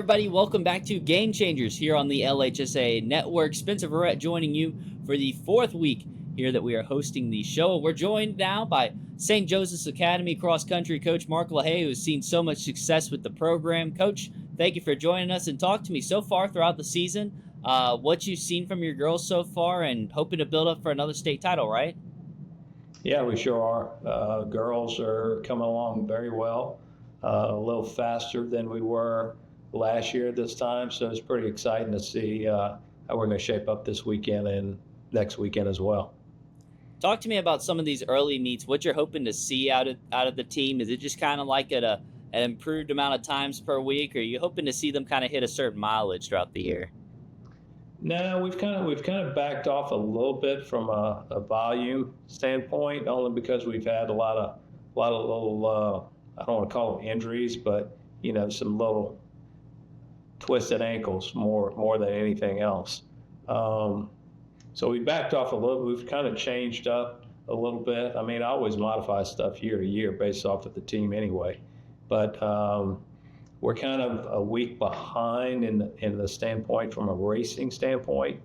everybody. Welcome back to Game Changers here on the LHSAA Network. Spencer Verret joining you for the fourth week here that we are hosting the show. We're joined now by St. Joseph's Academy cross-country coach Mark Lahaye, who has seen so much success with the program. Coach, thank you for joining us, and talk to me so far throughout the season, what you've seen from your girls so far, and hoping to build up for another state title, right? Yeah, we sure are. Girls are coming along very well, a little faster than we were last year at this time, so it's pretty exciting to see how we're going to shape up this weekend and next weekend as well. Talk to me about some of these early meets, what you're hoping to see out of the team. Is it just kind of like at an improved amount of times per week, or are you hoping to see them kind of hit a certain mileage throughout the year? No, we've kind of backed off a little bit from a volume standpoint, only because we've had a lot of little I don't want to call them injuries, but some little twisted ankles more than anything else. So we backed off a little. We've kind of changed up a little bit. I mean, I always modify stuff year to year based off of the team anyway, but we're kind of a week behind in the standpoint from a racing standpoint.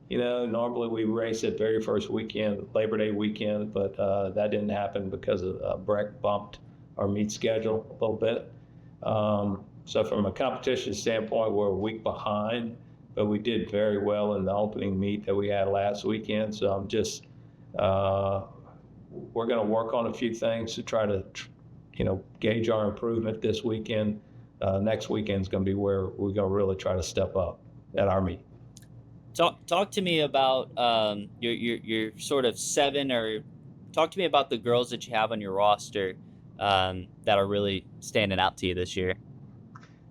Normally we race it very first weekend, Labor Day weekend, but that didn't happen because Breck bumped our meet schedule a little bit. So from a competition standpoint, we're a week behind, but we did very well in the opening meet that we had last weekend. So I'm just, we're going to work on a few things to try to, gauge our improvement this weekend. Next weekend's going to be where we're going to really try to step up at our meet. Talk to me about your sort of seven, or talk to me about the girls that you have on your roster that are really standing out to you this year.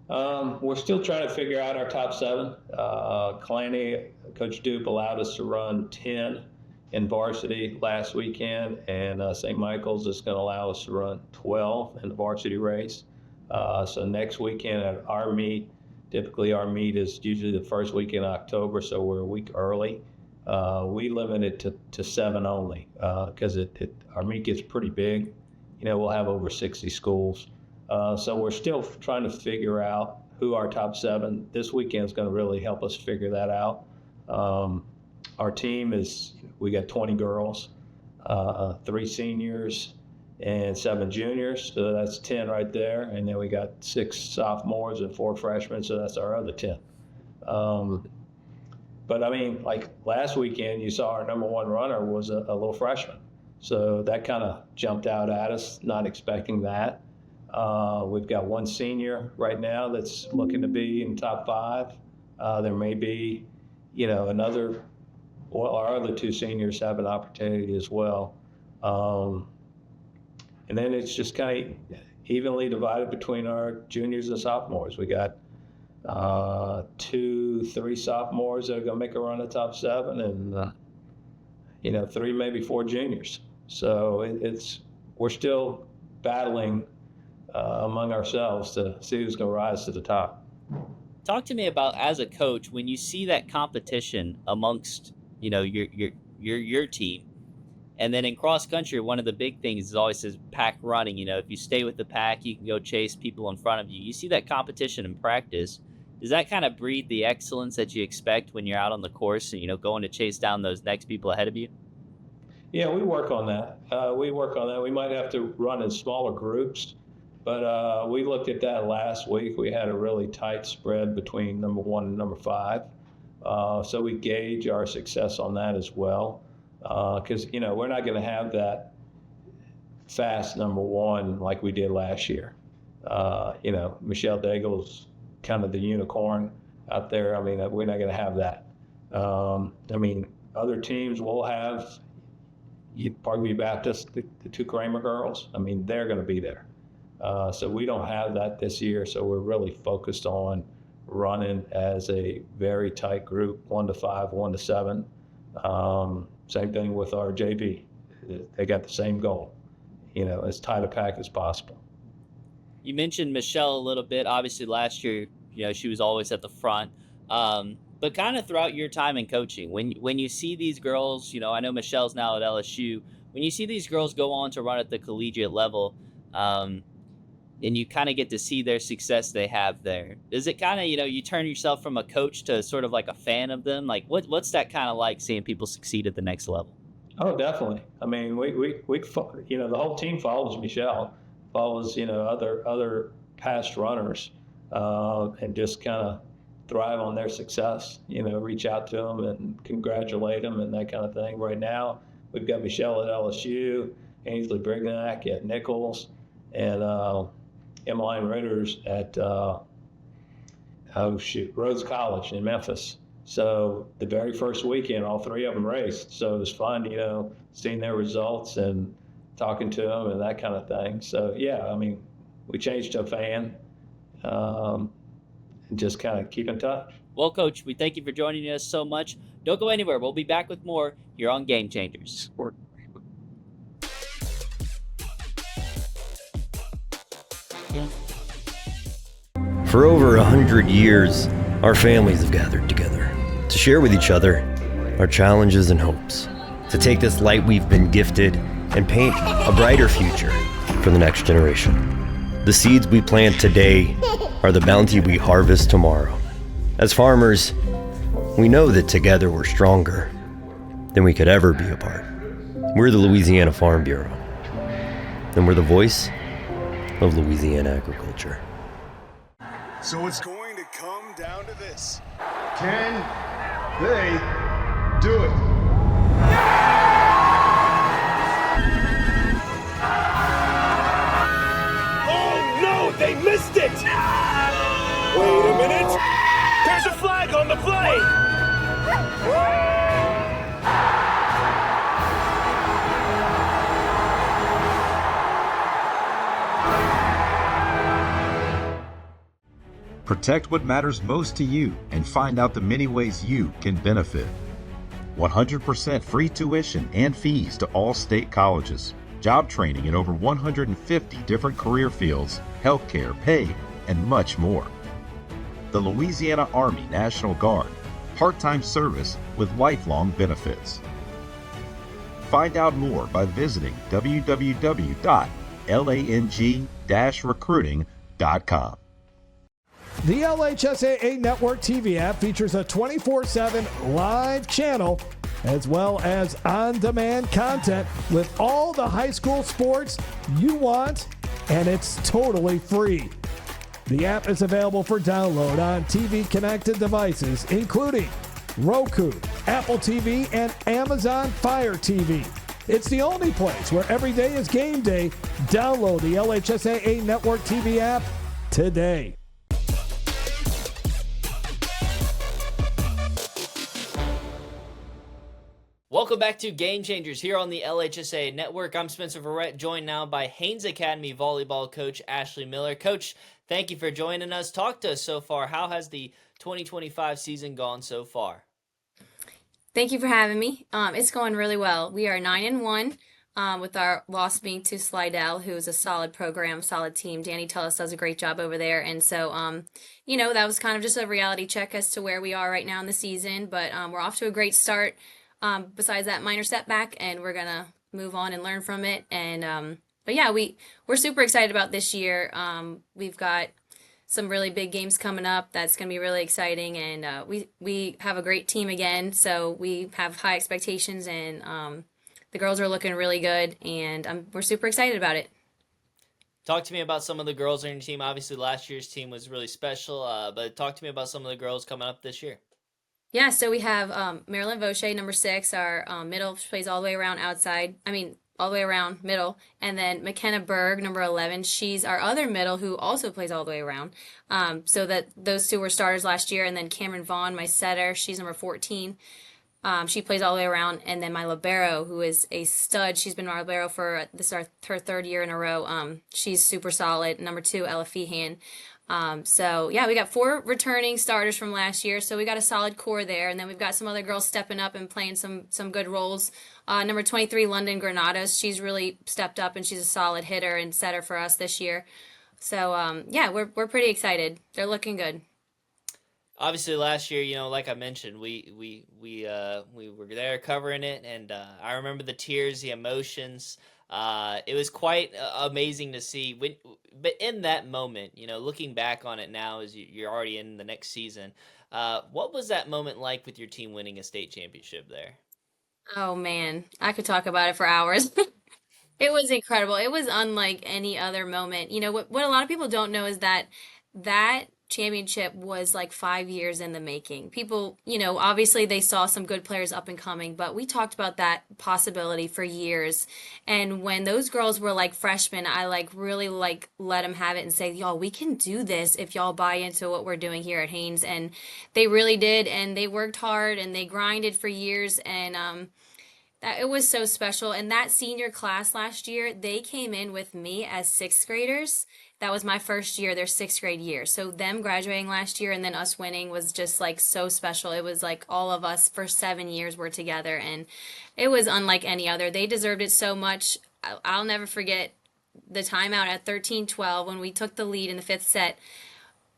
We're still trying to figure out our top seven. Kalani, Coach Dupe allowed us to run 10 in varsity last weekend, and St. Michael's is going to allow us to run 12 in the varsity race. So next weekend at our meet, typically our meet is usually the first week in October, so we're a week early. We limit it to 7 only because our meet gets pretty big. We'll have over 60 schools. So we're still trying to figure out who our top 7 this weekend is going to really help us figure that out. Our team we got 20 girls, 3 seniors, and 7 juniors, so that's 10 right there. And then we got 6 sophomores and 4 freshmen, so that's our other 10. But I mean, like last weekend, you saw our number 1 runner was a little freshman. So that kind of jumped out at us, not expecting that. We've got 1 senior right now that's looking to be in top 5. There may be, our other 2 seniors have an opportunity as well. And then it's just kind of evenly divided between our juniors and sophomores. We got 2, 3 sophomores that are going to make a run at top 7, and 3, maybe 4 juniors. So we're still battling among ourselves to see who's going to rise to the top. Talk to me about, as a coach, when you see that competition amongst your team. And then in cross country, one of the big things is always says pack running. If you stay with the pack, you can go chase people in front of you. You see that competition in practice. Does that kind of breed the excellence that you expect when you're out on the course and, going to chase down those next people ahead of you? Yeah, we work on that. We might have to run in smaller groups, but we looked at that last week. We had a really tight spread between number 1 and number 5. So we gauge our success on that as well. Because, we're not going to have that fast number 1 like we did last year. Michelle Daigle's kind of the unicorn out there. I mean, we're not going to have that. Other teams will have Parkview Baptist, the 2 Kramer girls. I mean, they're going to be there. So we don't have that this year. So we're really focused on running as a very tight group, 1 to 5, 1 to 7. Same thing with our JV. They got the same goal, as tight a pack as possible. You mentioned Michelle a little bit. Obviously, last year, she was always at the front. But kind of throughout your time in coaching, when you see these girls, I know Michelle's now at LSU. When you see these girls go on to run at the collegiate level, and you kind of get to see their success they have there. Is it kind of, you turn yourself from a coach to sort of like a fan of them? Like what's that kind of like, seeing people succeed at the next level? Oh, definitely. I mean, the whole team follows Michelle, follows, other past runners, and just kind of thrive on their success, reach out to them and congratulate them and that kind of thing. Right now, we've got Michelle at LSU, Ainsley Brignac at Nichols, and Emmeline Ritters at, Rhodes College in Memphis. So the very first weekend, all three of them raced. So it was fun, seeing their results and talking to them and that kind of thing. So, yeah, I mean, we changed to a fan, and just kind of keep in touch. Well, Coach, we thank you for joining us so much. Don't go anywhere. We'll be back with more here on Game Changers. For over 100 years, our families have gathered together to share with each other our challenges and hopes, to take this light we've been gifted and paint a brighter future for the next generation. The seeds we plant today are the bounty we harvest tomorrow. As farmers, we know that together we're stronger than we could ever be apart. We're the Louisiana Farm Bureau, and we're the voice of Louisiana agriculture. So it's going to come down to this. Can they do it? Oh no, they missed it! Wait a minute! There's a flag on the play! Protect what matters most to you and find out the many ways you can benefit. 100% free tuition and fees to all state colleges. Job training in over 150 different career fields, healthcare, pay, and much more. The Louisiana Army National Guard, part-time service with lifelong benefits. Find out more by visiting www.lang-recruiting.com. The LHSAA Network TV app features a 24/7 live channel as well as on-demand content with all the high school sports you want, and it's totally free. The app is available for download on TV-connected devices, including Roku, Apple TV, and Amazon Fire TV. It's the only place where every day is game day. Download the LHSAA Network TV app today. Welcome back to Game Changers here on the LHSAA Network. I'm Spencer Verret, joined now by Haynes Academy volleyball coach Ashley Miller. Coach, thank you for joining us. Talk to us so far. How has the 2025 season gone so far? Thank you for having me. It's going really well. We are 9-1, with our loss being to Slidell, who is a solid program, solid team. Danny Tullis does a great job over there. And so, that was kind of just a reality check as to where we are right now in the season. But we're off to a great start. Besides that minor setback, and we're gonna move on and learn from it. And but yeah, we're super excited about this year. We've got some really big games coming up. That's gonna be really exciting, and we have a great team again. So we have high expectations, and the girls are looking really good, and we're super excited about it. Talk to me about some of the girls on your team. Obviously, last year's team was really special, but talk to me about some of the girls coming up this year. Yeah, so we have Marilyn Vaucher, number 6, our middle. She plays all the way around outside. All the way around middle. And then McKenna Berg, number 11. She's our other middle who also plays all the way around. So that those two were starters last year. And then Cameron Vaughn, my setter, she's number 14. She plays all the way around. And then my libero, who is a stud. She's been my libero for her 3rd year in a row. She's super solid. Number 2, Ella Feehan. So yeah, we got 4 returning starters from last year, so we got a solid core there, and then we've got some other girls stepping up and playing some good roles. Number 23, London Granados, she's really stepped up, and she's a solid hitter and setter for us this year. So yeah, we're pretty excited. They're looking good. Obviously, last year, like I mentioned, we were there covering it, and I remember the tears, the emotions. It was quite amazing to see. But in that moment, looking back on it now as you're already in the next season, what was that moment like with your team winning a state championship there? Oh man, I could talk about it for hours. It was incredible. It was unlike any other moment. What a lot of people don't know is that that championship was like 5 years in the making. People, obviously they saw some good players up and coming, but we talked about that possibility for years. And when those girls were like freshmen, I like really like let them have it and say, y'all, we can do this if y'all buy into what we're doing here at Haynes. And they really did. And they worked hard and they grinded for years. And, it was so special. And that senior class last year, they came in with me as sixth graders. That was my first year, their sixth grade year. So them graduating last year and then us winning was just like so special. It was like all of us for 7 years were together, and it was unlike any other. They deserved it so much. I'll never forget the timeout at 13-12 when we took the lead in the fifth set.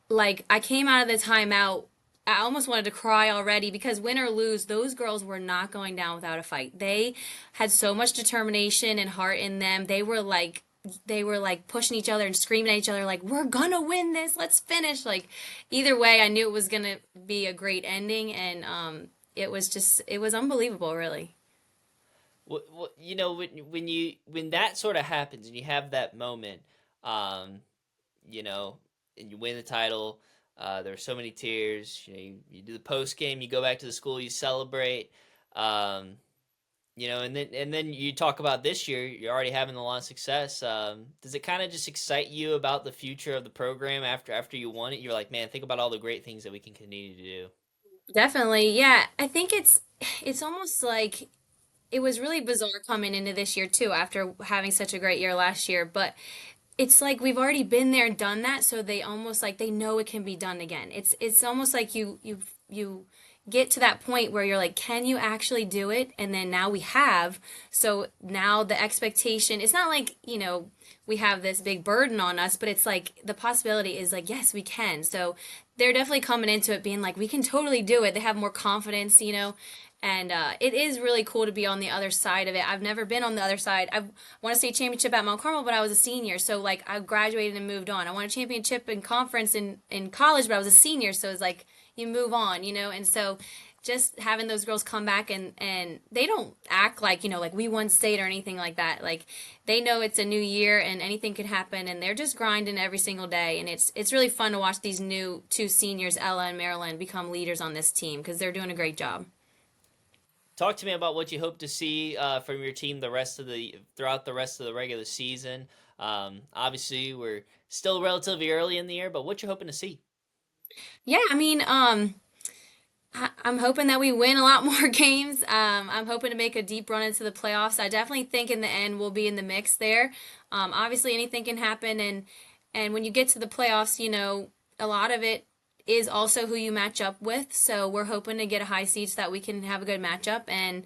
Like, I came out of the timeout, I almost wanted to cry already, because win or lose, those girls were not going down without a fight. They had so much determination and heart in them. They were like pushing each other and screaming at each other like, we're gonna win this, let's finish. Like, either way, I knew it was gonna be a great ending, and it was unbelievable, really. Well, when that sort of happens and you have that moment, and you win the title. There were so many tears. You do the post game, you go back to the school, you celebrate. And then you talk about this year. You're already having a lot of success. Does it kind of just excite you about the future of the program after you won it? You're like, man, think about all the great things that we can continue to do. Definitely, yeah. I think it's almost like it was really bizarre coming into this year too, after having such a great year last year, but it's like we've already been there and done that, so they almost like they know it can be done again. It's almost like you get to that point where you're like, can you actually do it? And then now we have. So now the expectation, it's not like, we have this big burden on us, but it's like the possibility is like, yes, we can. So they're definitely coming into it being like, we can totally do it. They have more confidence, and it is really cool to be on the other side of it. I've never been on the other side. I won a state championship at Mount Carmel, but I was a senior. So, like, I graduated and moved on. I won a championship in conference in college, but I was a senior. So it's like you move on, And so just having those girls come back and they don't act like, like we won state or anything like that. Like, they know it's a new year and anything could happen, and they're just grinding every single day. And it's really fun to watch these new two seniors, Ella and Marilyn, become leaders on this team because they're doing a great job. Talk to me about what you hope to see from your team throughout the rest of the regular season. Obviously, we're still relatively early in the year, but what you hoping to see? Yeah, I mean, I'm hoping that we win a lot more games. I'm hoping to make a deep run into the playoffs. I definitely think in the end we'll be in the mix there. Obviously, anything can happen, and when you get to the playoffs, a lot of it is also who you match up with. So we're hoping to get a high seed so that we can have a good matchup. And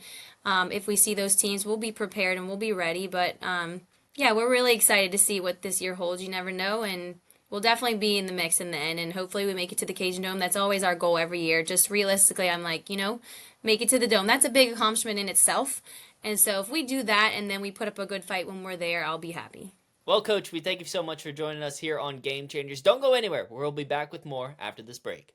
if we see those teams, we'll be prepared and we'll be ready. But yeah, we're really excited to see what this year holds. You never know. And we'll definitely be in the mix in the end. And hopefully we make it to the Cajun Dome. That's always our goal every year. Just realistically, I'm like, make it to the Dome. That's a big accomplishment in itself. And so if we do that and then we put up a good fight when we're there, I'll be happy. Well, Coach, we thank you so much for joining us here on Game Changers. Don't go anywhere. We'll be back with more after this break.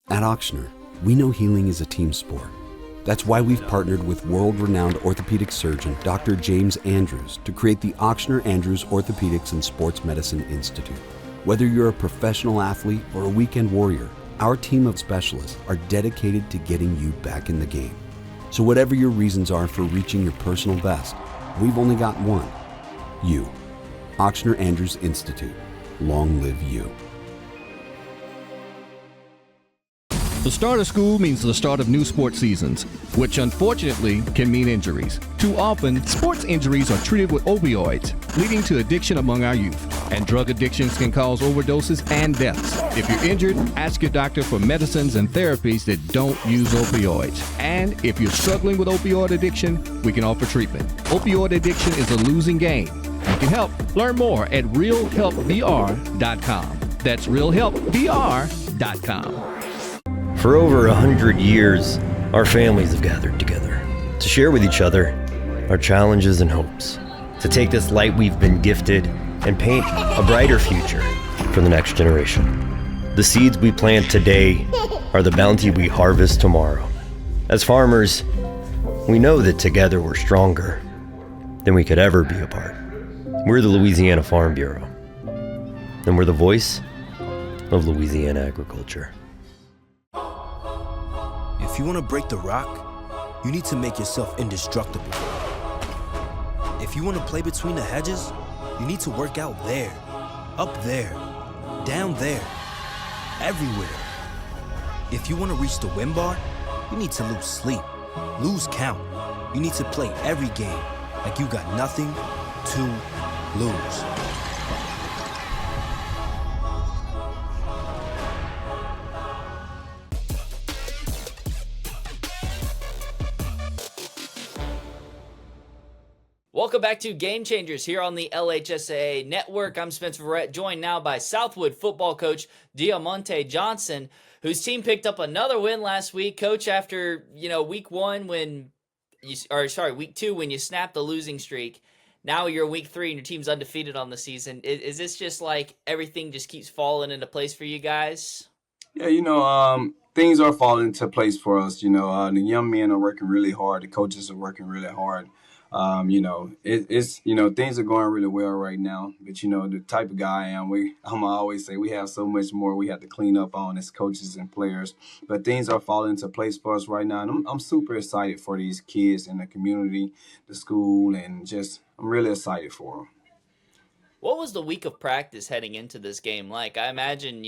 At Auctioner, we know healing is a team sport. That's why we've partnered with world-renowned orthopedic surgeon Dr. James Andrews to create the Auctioner Andrews Orthopedics and Sports Medicine Institute. Whether you're a professional athlete or a weekend warrior, our team of specialists are dedicated to getting you back in the game. So whatever your reasons are for reaching your personal best, we've only got one. You. Auctioner Andrews Institute. Long live you. The start of school means the start of new sports seasons, which unfortunately can mean injuries. Too often, sports injuries are treated with opioids, leading to addiction among our youth. And drug addictions can cause overdoses and deaths. If you're injured, ask your doctor for medicines and therapies that don't use opioids. And if you're struggling with opioid addiction, we can offer treatment. Opioid addiction is a losing game. You can help. Learn more at realhelpvr.com. That's realhelpvr.com. For over 100 years, our families have gathered together to share with each other our challenges and hopes, to take this light we've been gifted and paint a brighter future for the next generation. The seeds we plant today are the bounty we harvest tomorrow. As farmers, we know that together we're stronger than we could ever be apart. We're the Louisiana Farm Bureau, and we're the voice of Louisiana agriculture. If you want to break the rock, you need to make yourself indestructible. If you want to play between the hedges, you need to work out there, up there, down there, everywhere. If you want to reach the win bar, you need to lose sleep, lose count. You need to play every game like you got nothing to lose. Welcome back to Game Changers here on the LHSAA Network. I'm Spencer Verret, joined now by Southwood football coach Diamante Johnson, whose team picked up another win last week. Coach, after week two when you snapped the losing streak, now you're week 3 and your team's undefeated on the season. Is this just like everything just keeps falling into place for you guys? Yeah, things are falling into place for us. The young men are working really hard. The coaches are working really hard. Things are going really well right now. But the type of guy I am, I'm always say we have so much more we have to clean up on as coaches and players. But things are falling into place for us right now, and I'm super excited for these kids in the community, the school, and I'm really excited for them. What was the week of practice heading into this game like? I imagine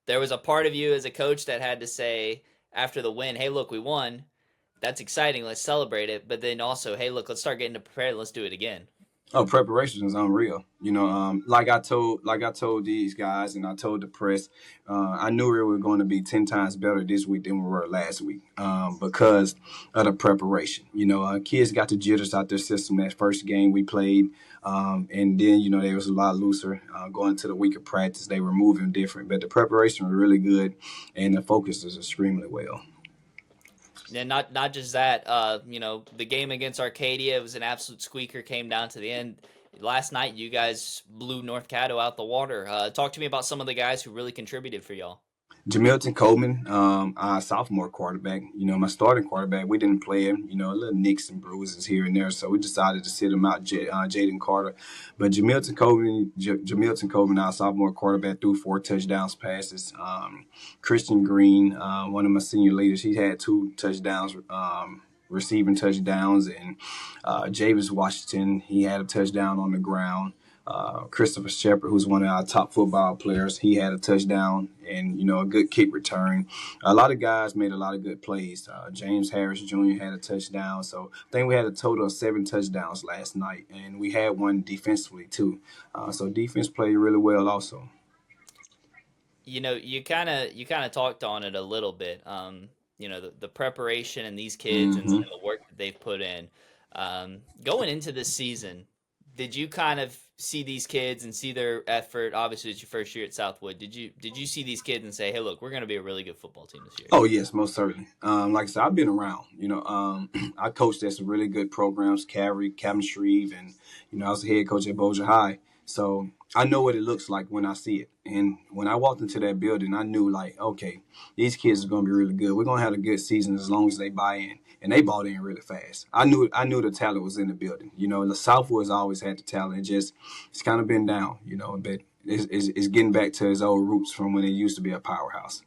there was a part of you as a coach that had to say after the win, "Hey, look, we won. That's exciting. Let's celebrate it." But then also, "Hey, look, let's start getting to prepared. Let's do it again." Oh, preparation is unreal. Like I told these guys and I told the press, I knew we were going to be 10 times better this week than we were last week because of the preparation. Kids got the jitters out their system that first game we played. And then, they was a lot looser going to the week of practice. They were moving different, but the preparation was really good and the focus is extremely well. And not just that, the game against Arcadia, it was an absolute squeaker, came down to the end. Last night, you guys blew North Caddo out the water. Talk to me about some of the guys who really contributed for y'all. Jamilton Coleman, our sophomore quarterback, my starting quarterback, we didn't play him, little nicks and bruises here and there, so we decided to sit him out, Jaden Carter. But Jamilton Coleman, our sophomore quarterback, threw 4 touchdowns passes. Christian Green, one of my senior leaders, he had 2 touchdowns, receiving touchdowns, and Javis Washington, he had a touchdown on the ground. Christopher Shepard, who's one of our top football players, he had a touchdown and, a good kick return. A lot of guys made a lot of good plays. James Harris Jr. had a touchdown. So I think we had a total of 7 touchdowns last night, and we had one defensively too. So defense played really well also. You kind of talked on it a little bit. The preparation and these kids and some of the work that they've put in. Going into this season, did you kind of see these kids and see their effort? Obviously, it's your first year at Southwood. Did you see these kids and say, "Hey, look, we're going to be a really good football team this year"? Oh yes, most certainly. Like I said, I've been around. I coached at some really good programs, Calvary, Captain Shreve, and I was the head coach at Bossier High. So I know what it looks like when I see it. And when I walked into that building, I knew okay, these kids are going to be really good. We're going to have a good season as long as they buy in. And they bought in really fast. I knew the talent was in the building. The Southwood's always had the talent. It's kind of been down, but it's getting back to its old roots from when it used to be a powerhouse.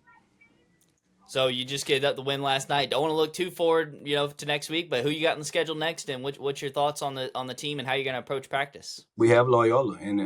So you just get up the win last night. Don't want to look too forward, to next week, but who you got in the schedule next, and what's your thoughts on the team and how you're going to approach practice? We have Loyola, and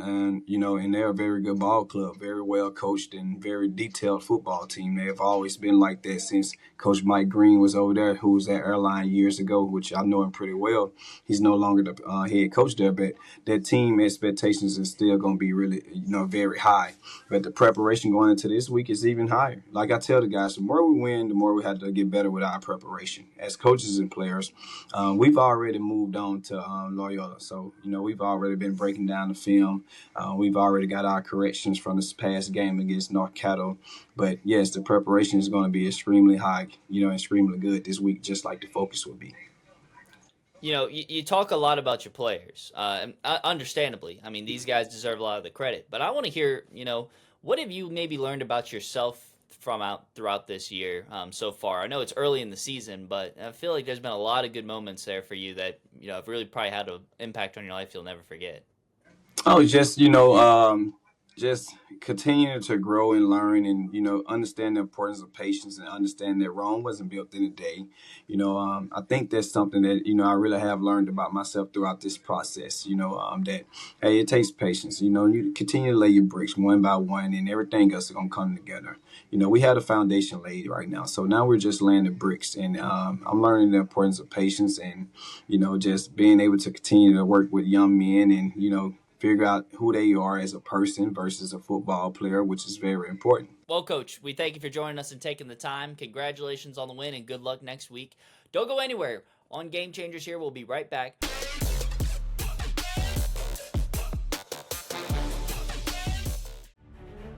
they're a very good ball club, very well coached and very detailed football team. They have always been like that since Coach Mike Green was over there, who was at Airline years ago, which I know him pretty well. He's no longer the head coach there, but their team expectations is still going to be really, very high. But the preparation going into this week is even higher. Like I tell the guys, the more we we win, the more we have to get better with our preparation. As coaches and players, we've already moved on to Loyola. So, we've already been breaking down the film. We've already got our corrections from this past game against North Caddo. But, yes, the preparation is going to be extremely high, extremely good this week, just like the focus will be. You talk a lot about your players, understandably. I mean, these guys deserve a lot of the credit. But I want to hear, what have you maybe learned about yourself throughout this year so far? I know it's early in the season, but I feel like there's been a lot of good moments there for you that, have really probably had an impact on your life you'll never forget. Oh, just, just continuing to grow and learn and, understand the importance of patience and understand that Rome wasn't built in a day. I think that's something that, I really have learned about myself throughout this process, that, hey, it takes patience. You continue to lay your bricks one by one and everything else is going to come together. We had a foundation laid right now. So now we're just laying the bricks and I'm learning the importance of patience and, just being able to continue to work with young men and, figure out who they are as a person versus a football player, which is very important. Well, Coach, we thank you for joining us and taking the time. Congratulations on the win and good luck next week. Don't go anywhere. On Game Changers here, we'll be right back.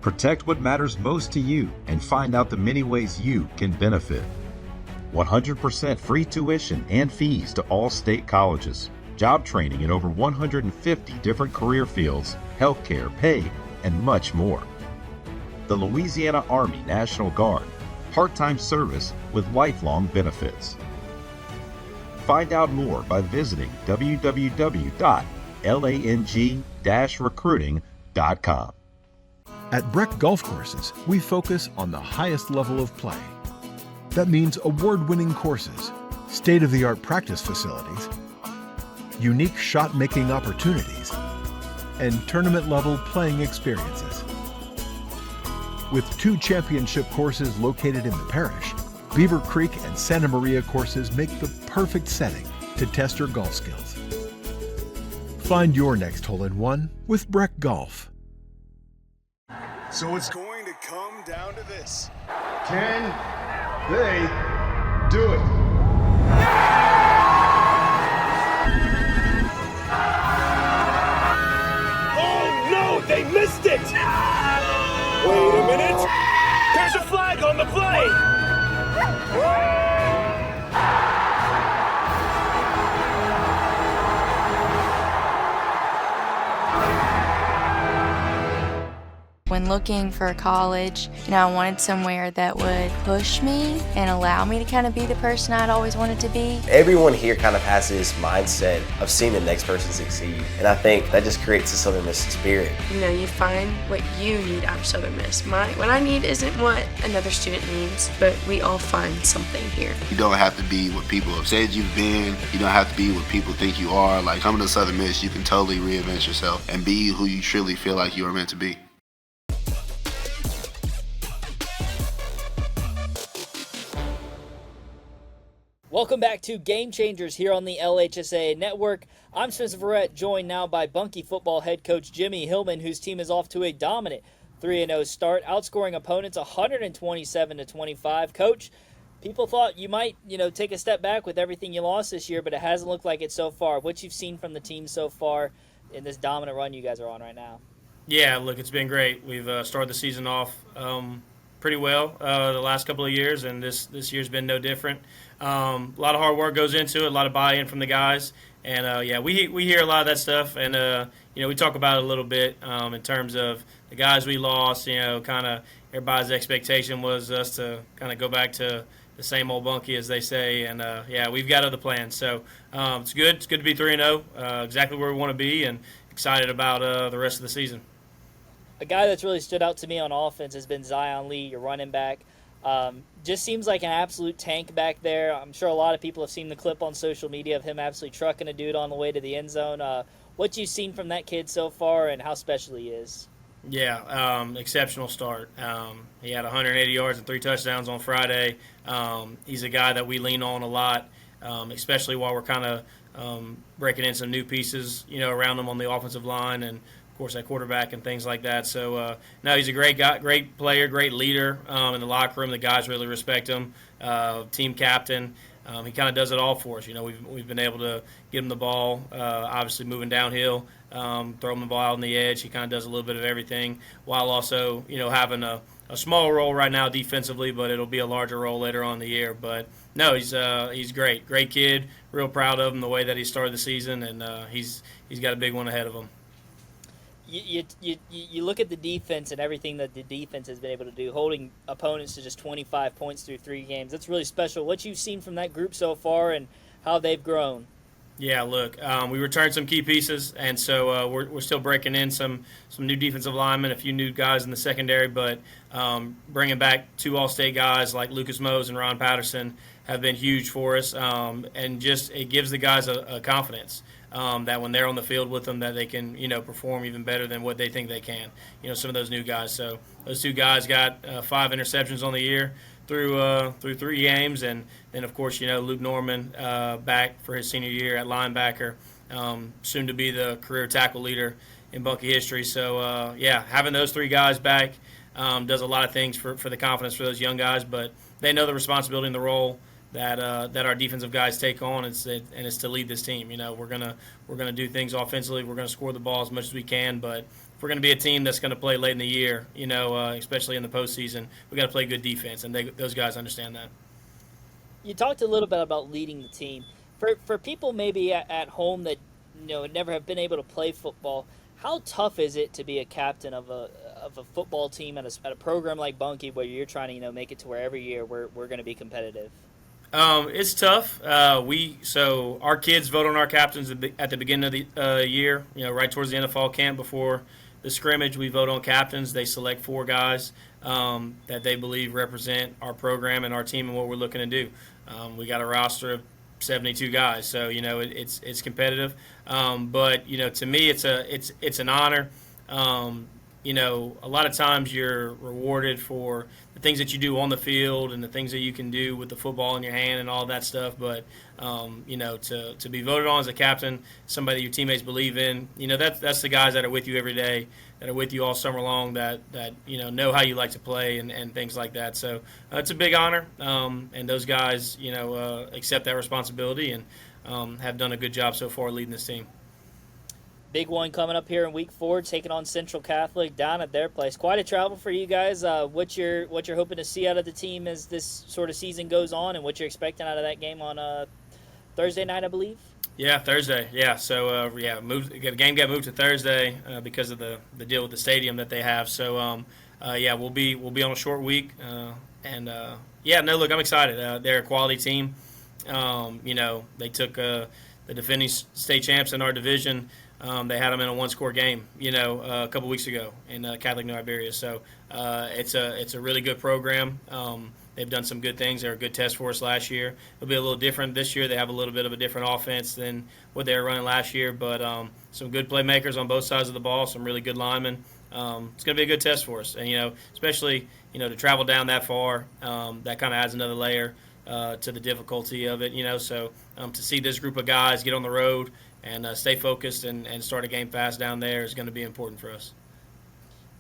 Protect what matters most to you and find out the many ways you can benefit. 100% free tuition and fees to all state colleges. Job training in over 150 different career fields, healthcare, pay, and much more. The Louisiana Army National Guard, part-time service with lifelong benefits. Find out more by visiting www.lang-recruiting.com. At Breck Golf Courses, we focus on the highest level of play. That means award-winning courses, state-of-the-art practice facilities, unique shot-making opportunities, and tournament-level playing experiences. With 2 championship courses located in the parish, Beaver Creek and Santa Maria courses make the perfect setting to test your golf skills. Find your next hole-in-one with Breck Golf. So it's going to come down to this. Can they do it? They missed it! Wait a minute! There's a flag on the play! When looking for college, I wanted somewhere that would push me and allow me to kind of be the person I'd always wanted to be. Everyone here kind of has this mindset of seeing the next person succeed, and I think that just creates a Southern Miss spirit. You find what you need out of Southern Miss. What I need isn't what another student needs, but we all find something here. You don't have to be what people have said you've been. You don't have to be what people think you are. Like, coming to Southern Miss, you can totally reinvent yourself and be who you truly feel like you are meant to be. Welcome back to Game Changers here on the LHSAA Network. I'm Spencer Verret, joined now by Bunkie football head coach Jimmie Hillman, whose team is off to a dominant 3-0 start, outscoring opponents 127-25. Coach, people thought you might, take a step back with everything you lost this year, but it hasn't looked like it so far. What you've seen from the team so far in this dominant run you guys are on right now? Yeah, look, it's been great. We've started the season off pretty well the last couple of years, and this year's been no different. A lot of hard work goes into it, a lot of buy-in from the guys, and we hear a lot of that stuff, and we talk about it a little bit in terms of the guys we lost. Kind of everybody's expectation was us to kind of go back to the same old Bunkie, as they say, and we've got other plans. So it's good. It's good to be 3-0, exactly where we want to be, and excited about the rest of the season. A guy that's really stood out to me on offense has been Zion Lee, your running back. Just seems like an absolute tank back there. I'm sure a lot of people have seen the clip on social media of him absolutely trucking a dude on the way to the end zone. What you've seen from that kid so far and how special he is? Yeah, exceptional start. He had 180 yards and 3 touchdowns on Friday. He's a guy that we lean on a lot, especially while we're kind of breaking in some new pieces, around him on the offensive line. And, of course, at quarterback and things like that. So, no, he's a great guy, great player, great leader in the locker room. The guys really respect him. Team captain. He kind of does it all for us. We've been able to give him the ball, obviously moving downhill, throw him the ball out on the edge. He kind of does a little bit of everything while also, having a small role right now defensively, but it'll be a larger role later on in the year. But, no, he's great. Great kid. Real proud of him the way that he started the season, and he's got a big one ahead of him. You look at the defense and everything that the defense has been able to do, holding opponents to just 25 points through 3 games. That's really special. What you've seen from that group so far and how they've grown. Yeah, look, we returned some key pieces, and so we're still breaking in some new defensive linemen, a few new guys in the secondary, but bringing back 2 All-State guys like Lucas Mose and Ron Patterson have been huge for us, and just it gives the guys a confidence. That when they're on the field with them, that they can, perform even better than what they think they can. Some of those new guys. So those 2 guys got 5 interceptions on the year through 3 games, and then of course, Luke Norman back for his senior year at linebacker, soon to be the career tackle leader in Bunkie history. So having those 3 guys back does a lot of things for the confidence for those young guys, but they know the responsibility and the role that our defensive guys take on, and it's to lead this team. We're gonna do things offensively. We're gonna score the ball as much as we can, but if we're gonna be a team that's gonna play late in the year, especially in the postseason, we got to play good defense, and those guys understand that. You talked a little bit about leading the team. For people maybe at home that never have been able to play football, how tough is it to be a captain of a football team at a program like Bunkie, where you're trying to make it to where every year we're going to be competitive? It's tough. So our kids vote on our captains at the beginning of the year. Right towards the end of fall camp, before the scrimmage, we vote on captains. They select 4 guys that they believe represent our program and our team and what we're looking to do. We got a roster of 72 guys, so it's competitive. But to me, it's an honor. A lot of times you're rewarded for the things that you do on the field and the things that you can do with the football in your hand and all that stuff. But, to be voted on as a captain, somebody that your teammates believe in, that's the guys that are with you every day, that are with you all summer long, that know how you like to play and things like that. So it's a big honor, and those guys, accept that responsibility and have done a good job so far leading this team. Big one coming up here in week 4, taking on Central Catholic down at their place. Quite a travel for you guys. What you're hoping to see out of the team as this sort of season goes on, and what you're expecting out of that game on Thursday night, I believe? Yeah, Thursday. Yeah, so the game got moved to Thursday because of the deal with the stadium that they have. So we'll be on a short week, look, I'm excited. They're a quality team. They took the defending state champs in our division. They had them in a 1-score game, a couple weeks ago in Catholic New Iberia. So it's a really good program. They've done some good things. They were a good test for us last year. It'll be a little different this year. They have a little bit of a different offense than what they were running last year, but some good playmakers on both sides of the ball, some really good linemen. It's going to be a good test for us. And, especially, to travel down that far, that kind of adds another layer to the difficulty of it, So to see this group of guys get on the road and stay focused and start a game fast down there is going to be important for us.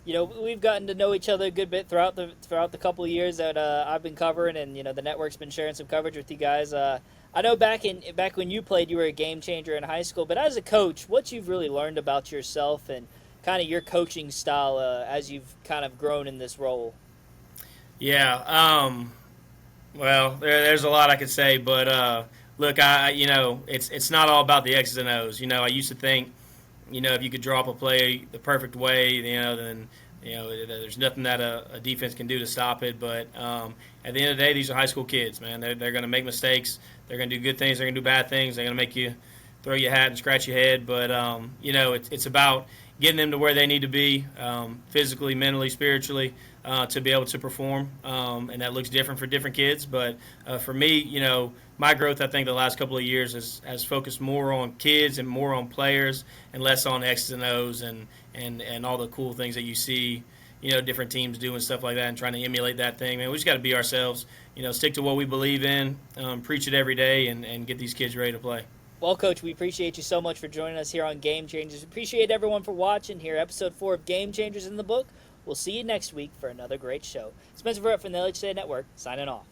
We've gotten to know each other a good bit throughout the couple of years that I've been covering, and the network's been sharing some coverage with you guys. I know back when you played, you were a game changer in high school. But as a coach, what you've really learned about yourself and kind of your coaching style as you've kind of grown in this role? Yeah. Well, there's a lot I could say, but look, it's not all about the X's and O's. I used to think, if you could draw up a play the perfect way, then there's nothing that a defense can do to stop it. But at the end of the day, these are high school kids, man. They're going to make mistakes. They're going to do good things. They're going to do bad things. They're going to make you throw your hat and scratch your head. But it's about getting them to where they need to be, physically, mentally, spiritually, to be able to perform. And that looks different for different kids. But for me, my growth, I think, the last couple of years has focused more on kids and more on players and less on X's and O's and all the cool things that you see, different teams do and stuff like that, and trying to emulate that thing. Man, we just got to be ourselves, stick to what we believe in, preach it every day, and get these kids ready to play. Well, Coach, we appreciate you so much for joining us here on Game Changers. Appreciate everyone for watching here, episode 4 of Game Changers in the Book. We'll see you next week for another great show. Spencer Verret from the LHSAA Network, signing off.